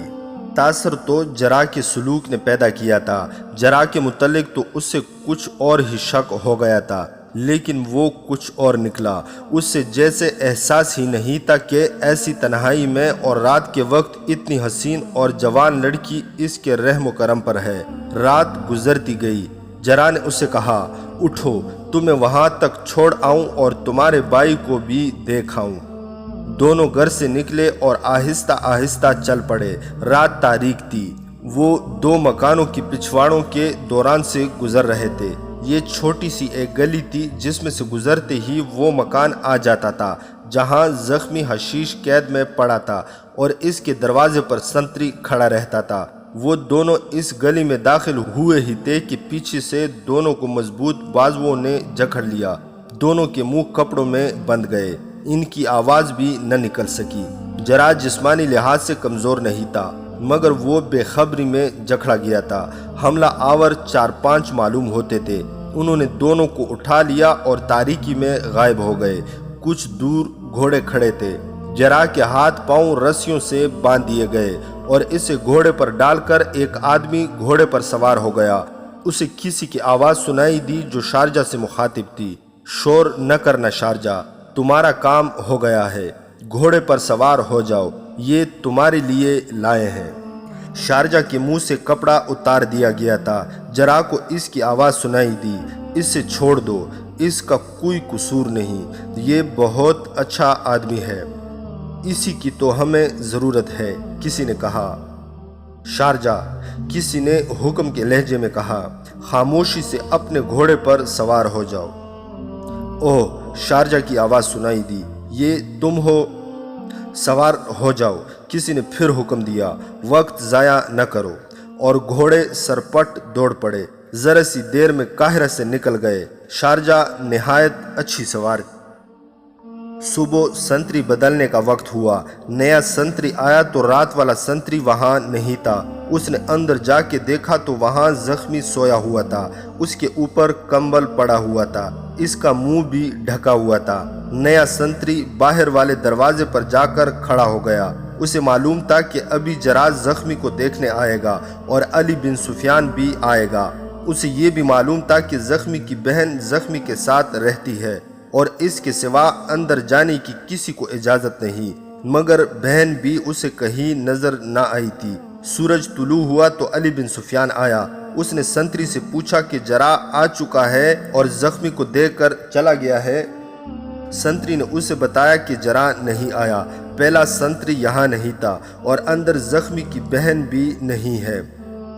[SPEAKER 1] تاثر تو جرا کے سلوک نے پیدا کیا تھا۔ جرا کے متعلق تو اس سے کچھ اور ہی شک ہو گیا تھا، لیکن وہ کچھ اور نکلا۔ اس سے جیسے احساس ہی نہیں تھا کہ ایسی تنہائی میں اور رات کے وقت اتنی حسین اور جوان لڑکی اس کے رحم و کرم پر ہے۔ رات گزرتی گئی۔ جرا نے اسے کہا، اٹھو، تمہیں وہاں تک چھوڑ آؤں اور تمہارے بھائی کو بھی دیکھ آؤں۔ دونوں گھر سے نکلے اور آہستہ آہستہ چل پڑے۔ رات تاریک تھی۔ وہ دو مکانوں کی پچھواڑوں کے دوران سے گزر رہے تھے۔ یہ چھوٹی سی ایک گلی تھی جس میں سے گزرتے ہی وہ مکان آ جاتا تھا جہاں زخمی حشیش قید میں پڑا تھا اور اس کے دروازے پر سنتری کھڑا رہتا تھا۔ وہ دونوں اس گلی میں داخل ہوئے ہی تھے کہ پیچھے سے دونوں کو مضبوط بازوؤں نے جکڑ لیا۔ دونوں کے منہ کپڑوں میں بند گئے، ان کی آواز بھی نہ نکل سکی۔ جراح جسمانی لحاظ سے کمزور نہیں تھا مگر وہ بے خبری میں جکڑا گیا تھا۔ حملہ آور 4-5 معلوم ہوتے تھے۔ انہوں نے دونوں کو اٹھا لیا اور تاریکی میں غائب ہو گئے۔ کچھ دور گھوڑے کھڑے تھے۔ جراح کے ہاتھ پاؤں رسیوں سے باندھ دیے گئے اور اسے گھوڑے پر ڈال کر ایک آدمی گھوڑے پر سوار ہو گیا۔ اسے کسی کی آواز سنائی دی جو شارجہ سے مخاطب تھی۔ شور نہ کرنا شارجہ، تمہارا کام ہو گیا ہے، گھوڑے پر سوار ہو جاؤ، یہ تمہارے لیے لائے ہیں۔ شارجہ کے منہ سے کپڑا اتار دیا گیا تھا۔ جراح کو اس کی آواز سنائی دی، اسے چھوڑ دو، اس کا کوئی قصور نہیں، یہ بہت اچھا آدمی ہے، اسی کی تو ہمیں ضرورت ہے، کسی نے کہا۔ شارجہ، کسی نے حکم کے لہجے میں کہا، خاموشی سے اپنے گھوڑے پر سوار ہو جاؤ۔ اوہ، شارجہ کی آواز سنائی دی، یہ تم ہو؟ سوار ہو جاؤ، کسی نے پھر حکم دیا۔ وقت ضائع نہ کرو، اور گھوڑے سرپٹ دوڑ پڑے۔ ذرا سی دیر میں قاہرہ سے نکل گئے۔ شارجہ نہایت اچھی سوار۔ صبح سنتری بدلنے کا وقت ہوا۔ نیا سنتری آیا تو رات والا سنتری وہاں نہیں تھا۔ اس نے اندر جا کے دیکھا تو وہاں زخمی سویا ہوا تھا، اس کے اوپر کمبل پڑا ہوا تھا، اس کا منہ بھی ڈھکا ہوا تھا۔ نیا سنتری باہر والے دروازے پر جا کر کھڑا ہو گیا۔ اسے معلوم تھا کہ ابھی جراح زخمی کو دیکھنے آئے گا اور علی بن سفیان بھی آئے گا۔ اسے یہ بھی معلوم تھا کہ زخمی کی بہن زخمی کے ساتھ رہتی ہے اور اس کے سوا اندر جانے کی کسی کو اجازت نہیں، مگر بہن بھی اسے کہیں نظر نہ آئی تھی۔ سورج طلوع ہوا تو علی بن سفیان آیا۔ اس نے سنتری سے پوچھا کہ جراح آ چکا ہے اور زخمی کو دیکھ کر چلا گیا ہے؟ سنتری نے اسے بتایا کہ جراح نہیں آیا، پہلا سنتری یہاں نہیں تھا اور اندر زخمی کی بہن بھی نہیں ہے۔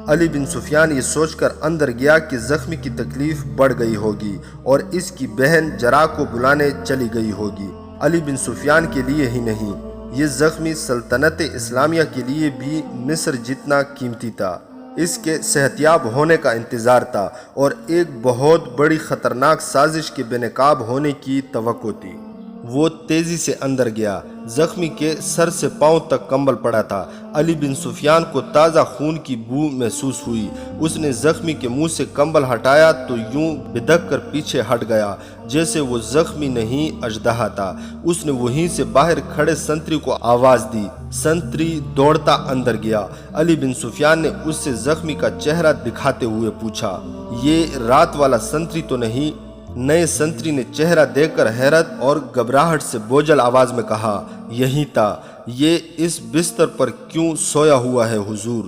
[SPEAKER 1] علی بن سفیان یہ سوچ کر اندر گیا کہ زخمی کی تکلیف بڑھ گئی ہوگی اور اس کی بہن جراح کو بلانے چلی گئی ہوگی۔ علی بن سفیان کے لیے ہی نہیں، یہ زخمی سلطنت اسلامیہ کے لیے بھی مصر جتنا قیمتی تھا۔ اس کے صحتیاب ہونے کا انتظار تھا اور ایک بہت بڑی خطرناک سازش کے بے نقاب ہونے کی توقع تھی۔ وہ تیزی سے اندر گیا۔ زخمی کے سر سے پاؤں تک کمبل پڑا تھا۔ علی بن سفیان کو تازہ خون کی بو محسوس ہوئی۔ اس نے زخمی کے منہ سے کمبل ہٹایا تو یوں بدک کر پیچھے ہٹ گیا جیسے وہ زخمی نہیں اژدہا تھا۔ اس نے وہیں سے باہر کھڑے سنتری کو آواز دی۔ سنتری دوڑتا اندر گیا۔ علی بن سفیان نے اس سے زخمی کا چہرہ دکھاتے ہوئے پوچھا، یہ رات والا سنتری تو نہیں؟ نئے سنتری نے چہرہ دیکھ کر حیرت اور گھبراہٹ سے بوجھل آواز میں کہا، یہی تھا، یہ اس بستر پر کیوں سویا ہوا ہے حضور؟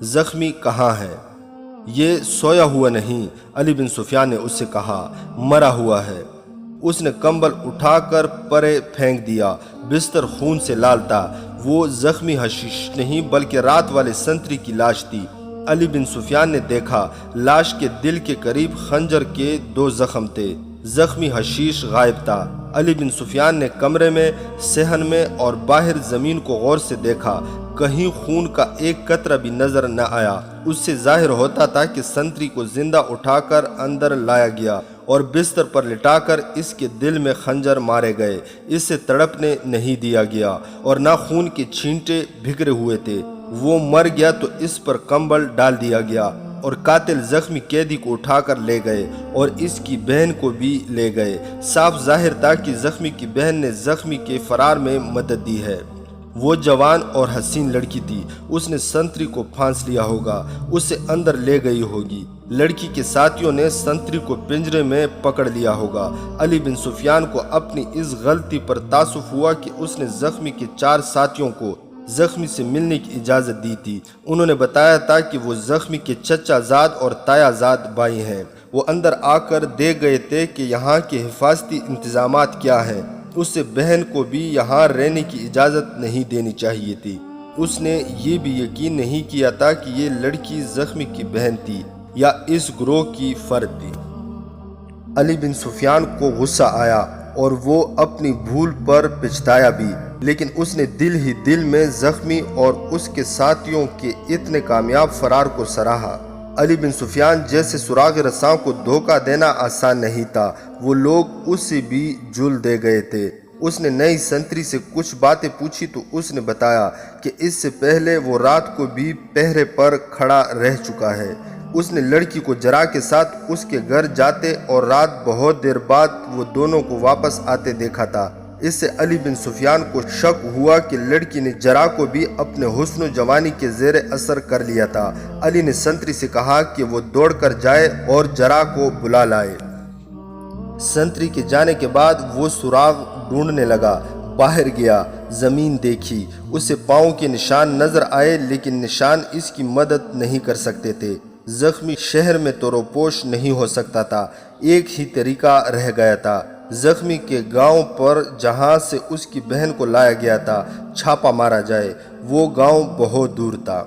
[SPEAKER 1] زخمی کہاں ہے؟ یہ سویا ہوا نہیں، علی بن سفیان نے اس سے کہا، مرا ہوا ہے۔ اس نے کمبل اٹھا کر پرے پھینک دیا۔ بستر خون سے لال تھا۔ وہ زخمی حشیش نہیں بلکہ رات والے سنتری کی لاش تھی۔ علی بن سفیان نے دیکھا، لاش کے دل کے قریب خنجر کے 2 زخم تھے۔ زخمی حشیش غائب تھا۔ علی بن سفیان نے کمرے میں، صحن میں اور باہر زمین کو غور سے دیکھا، کہیں خون کا ایک قطرہ بھی نظر نہ آیا۔ اس سے ظاہر ہوتا تھا کہ سنتری کو زندہ اٹھا کر اندر لایا گیا اور بستر پر لٹا کر اس کے دل میں خنجر مارے گئے۔ اسے تڑپنے نہیں دیا گیا اور نہ خون کے چھینٹے بکھرے ہوئے تھے۔ وہ مر گیا تو اس پر کمبل ڈال دیا گیا اور قاتل زخمی قیدی کو اٹھا کر لے گئے اور اس کی بہن کو بھی لے گئے۔ صاف ظاہر تھا کہ زخمی کی بہن نے زخمی کے فرار میں مدد دی ہے۔ وہ جوان اور حسین لڑکی تھی۔ اس نے سنتری کو پھانس لیا ہوگا، اسے اندر لے گئی ہوگی۔ لڑکی کے ساتھیوں نے سنتری کو پنجرے میں پکڑ لیا ہوگا۔ علی بن سفیان کو اپنی اس غلطی پر تاسف ہوا کہ اس نے زخمی کے 4 ساتھیوں کو زخمی سے ملنے کی اجازت دی تھی۔ انہوں نے بتایا تھا کہ وہ زخمی کے چچا زاد اور تایا زاد بھائی ہیں۔ وہ اندر آ کر دیکھ گئے تھے کہ یہاں کے حفاظتی انتظامات کیا ہیں۔ اس سے بہن کو بھی یہاں رہنے کی اجازت نہیں دینی چاہیے تھی۔ اس نے یہ بھی یقین نہیں کیا تھا کہ یہ لڑکی زخمی کی بہن تھی یا اس گروہ کی فرد تھی۔ علی بن سفیان کو غصہ آیا اور وہ اپنی بھول پر پچھتایا بھی، لیکن اس نے دل ہی دل میں زخمی اور اس کے ساتھیوں کے اتنے کامیاب فرار کو سراہا۔ علی بن سفیان جیسے سراغ رساں کو دھوکہ دینا آسان نہیں تھا، وہ لوگ اسے بھی جل دے گئے تھے۔ اس نے نئی سنتری سے کچھ باتیں پوچھی تو اس نے بتایا کہ اس سے پہلے وہ رات کو بھی پہرے پر کھڑا رہ چکا ہے۔ اس نے لڑکی کو جرح کے ساتھ اس کے گھر جاتے اور رات بہت دیر بعد وہ دونوں کو واپس آتے دیکھا تھا۔ اس سے علی بن سفیان کو شک ہوا کہ لڑکی نے جرح کو بھی اپنے حسن و جوانی کے زیر اثر کر لیا تھا۔ علی نے سنتری سے کہا کہ وہ دوڑ کر جائے اور جرح کو بلا لائے۔ سنتری کے جانے کے بعد وہ سراغ ڈھونڈنے لگا، باہر گیا، زمین دیکھی، اسے پاؤں کے نشان نظر آئے لیکن نشان اس کی مدد نہیں کر سکتے تھے۔ زخمی شہر میں تو روپوش نہیں ہو سکتا تھا، ایک ہی طریقہ رہ گیا تھا، زخمی کے گاؤں پر جہاں سے اس کی بہن کو لایا گیا تھا چھاپا مارا جائے۔ وہ گاؤں بہت دور تھا۔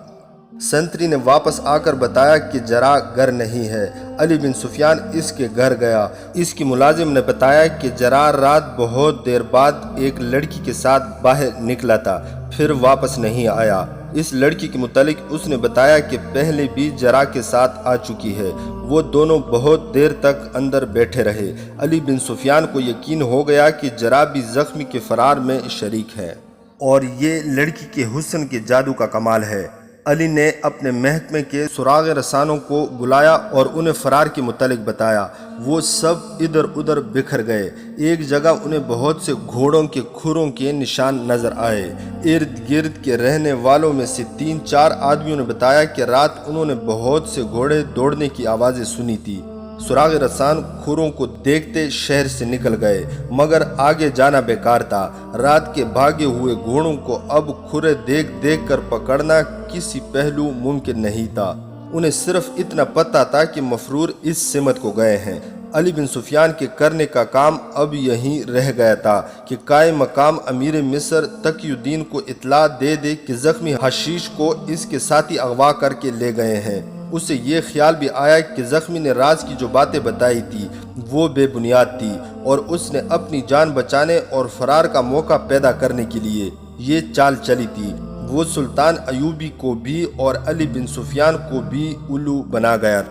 [SPEAKER 1] سنتری نے واپس آ کر بتایا کہ جرح گھر نہیں ہے۔ علی بن سفیان اس کے گھر گیا۔ اس کی ملازم نے بتایا کہ جرح رات بہت دیر بعد ایک لڑکی کے ساتھ باہر نکلا تھا، پھر واپس نہیں آیا۔ اس لڑکی کے متعلق اس نے بتایا کہ پہلے بھی جرح کے ساتھ آ چکی ہے۔ وہ دونوں بہت دیر تک اندر بیٹھے رہے۔ علی بن سفیان کو یقین ہو گیا کہ جرح بھی زخمی کے فرار میں شریک ہے اور یہ لڑکی کے حسن کے جادو کا کمال ہے۔ علی نے اپنے محکمے کے سراغ رسانوں کو بلایا اور انہیں فرار کے متعلق بتایا۔ وہ سب ادھر ادھر بکھر گئے۔ ایک جگہ انہیں بہت سے گھوڑوں کے کھروں کے نشان نظر آئے۔ ارد گرد کے رہنے والوں میں سے 3-4 آدمیوں نے بتایا کہ رات انہوں نے بہت سے گھوڑے دوڑنے کی آوازیں سنی تھی۔ سراغ رسان کھروں کو دیکھتے شہر سے نکل گئے، مگر آگے جانا بیکار تھا۔ رات کے بھاگے ہوئے گھوڑوں کو اب کھرے دیکھ دیکھ کر پکڑنا کسی پہلو ممکن نہیں تھا۔ انہیں صرف اتنا پتہ تھا کہ مفرور اس سمت کو گئے ہیں۔ علی بن سفیان کے کرنے کا کام اب یہیں رہ گیا تھا کہ قائم مقام امیر مصر تقی الدین کو اطلاع دے دے کہ زخمی حشیش کو اس کے ساتھی اغوا کر کے لے گئے ہیں۔ اسے یہ خیال بھی آیا کہ زخمی نے راز کی جو باتیں بتائی تھی وہ بے بنیاد تھی اور اس نے اپنی جان بچانے اور فرار کا موقع پیدا کرنے کے لیے یہ چال چلی تھی۔ وہ سلطان ایوبی کو بھی اور علی بن سفیان کو بھی الو بنا گیا۔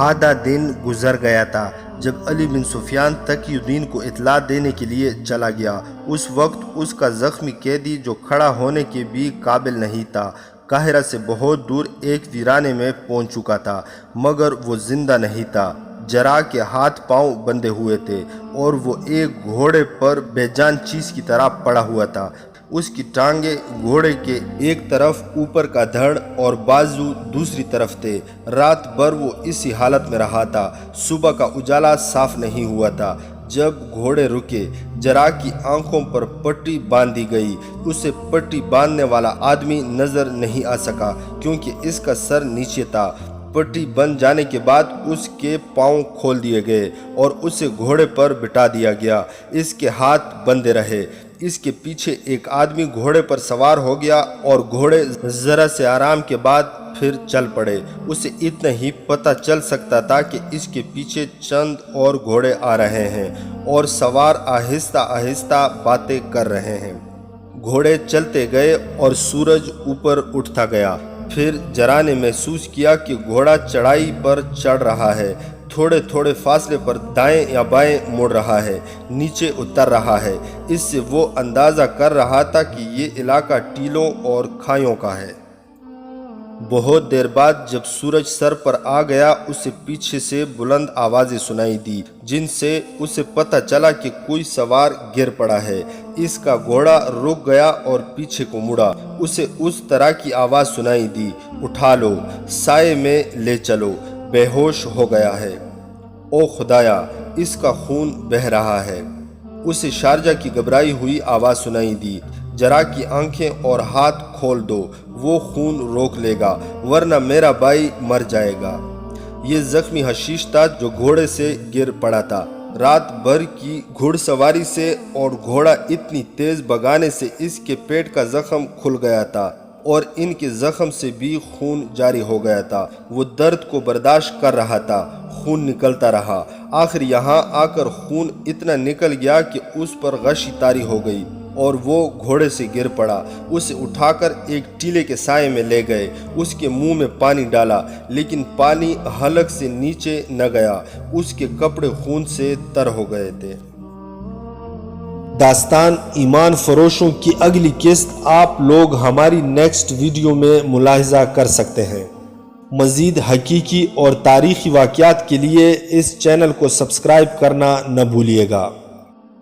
[SPEAKER 1] آدھا دن گزر گیا تھا جب علی بن سفیان تقی الدین کو اطلاع دینے کے لیے چلا گیا۔ اس وقت اس کا زخمی قیدی جو کھڑا ہونے کے بھی قابل نہیں تھا قاہرہ سے بہت دور ایک ویرانے میں پہنچ چکا تھا، مگر وہ زندہ نہیں تھا۔ جرح کے ہاتھ پاؤں بندھے ہوئے تھے اور وہ ایک گھوڑے پر بے جان چیز کی طرح پڑا ہوا تھا۔ اس کی ٹانگیں گھوڑے کے ایک طرف، اوپر کا دھڑ اور بازو دوسری طرف تھے۔ رات بھر وہ اسی حالت میں رہا تھا۔ صبح کا اجالا صاف نہیں ہوا تھا جب گھوڑے رکے۔ جرح کی آنکھوں پر پٹی باندھ دی گئی۔ اسے پٹی باندھنے والا آدمی نظر نہیں آ سکا کیونکہ اس کا سر نیچے تھا۔ پٹی بن جانے کے بعد اس کے پاؤں کھول دیے گئے اور اسے گھوڑے پر بٹھا دیا گیا۔ اس کے ہاتھ بندھے رہے۔ اس کے پیچھے ایک آدمی گھوڑے پر سوار ہو گیا اور گھوڑے ذرا سے آرام کے بعد پھر چل پڑے۔ اسے اتنا ہی پتہ چل سکتا تھا کہ اس کے پیچھے چند اور گھوڑے آ رہے ہیں اور سوار آہستہ آہستہ باتیں کر رہے ہیں۔ گھوڑے چلتے گئے اور سورج اوپر اٹھتا گیا۔ پھر جرح نے محسوس کیا کہ گھوڑا چڑھائی پر چڑھ رہا ہے، تھوڑے تھوڑے فاصلے پر دائیں یا بائیں مڑ رہا ہے، نیچے اتر رہا ہے۔ اس سے وہ اندازہ کر رہا تھا کہ یہ علاقہ ٹیلوں اور کھائیوں کا ہے۔ بہت دیر بعد جب سورج سر پر آ گیا اسے پیچھے سے بلند آوازیں سنائی دی جن سے اسے پتہ چلا کہ کوئی سوار گر پڑا ہے۔ اس کا گھوڑا رک گیا اور پیچھے کو مڑا۔ اسے اس طرح کی آواز سنائی دی، اٹھا لو، سائے میں لے چلو، بے ہوش ہو گیا ہے۔ او خدایا، اس کا خون بہہ رہا ہے۔ اسے شارجہ کی گھبرائی ہوئی آواز سنائی دی، جرح کی آنکھیں اور ہاتھ کھول دو، وہ خون روک لے گا ورنہ میرا بھائی مر جائے گا۔ یہ زخمی حشیش تھا جو گھوڑے سے گر پڑا تھا۔ رات بھر کی گھڑ سواری سے اور گھوڑا اتنی تیز بھگانے سے اس کے پیٹ کا زخم کھل گیا تھا اور ان کے زخم سے بھی خون جاری ہو گیا تھا۔ وہ درد کو برداشت کر رہا تھا، خون نکلتا رہا۔ آخر یہاں آ کر خون اتنا نکل گیا کہ اس پر غشی طاری ہو گئی اور وہ گھوڑے سے گر پڑا۔ اسے اٹھا کر ایک ٹیلے کے سائے میں لے گئے، اس کے منہ میں پانی ڈالا لیکن پانی حلق سے نیچے نہ گیا، اس کے کپڑے خون سے تر ہو گئے تھے۔ داستان ایمان فروشوں کی اگلی قسط آپ لوگ ہماری نیکسٹ ویڈیو میں ملاحظہ کر سکتے ہیں۔ مزید حقیقی اور تاریخی واقعات کے لیے اس چینل کو سبسکرائب کرنا نہ بھولیے گا۔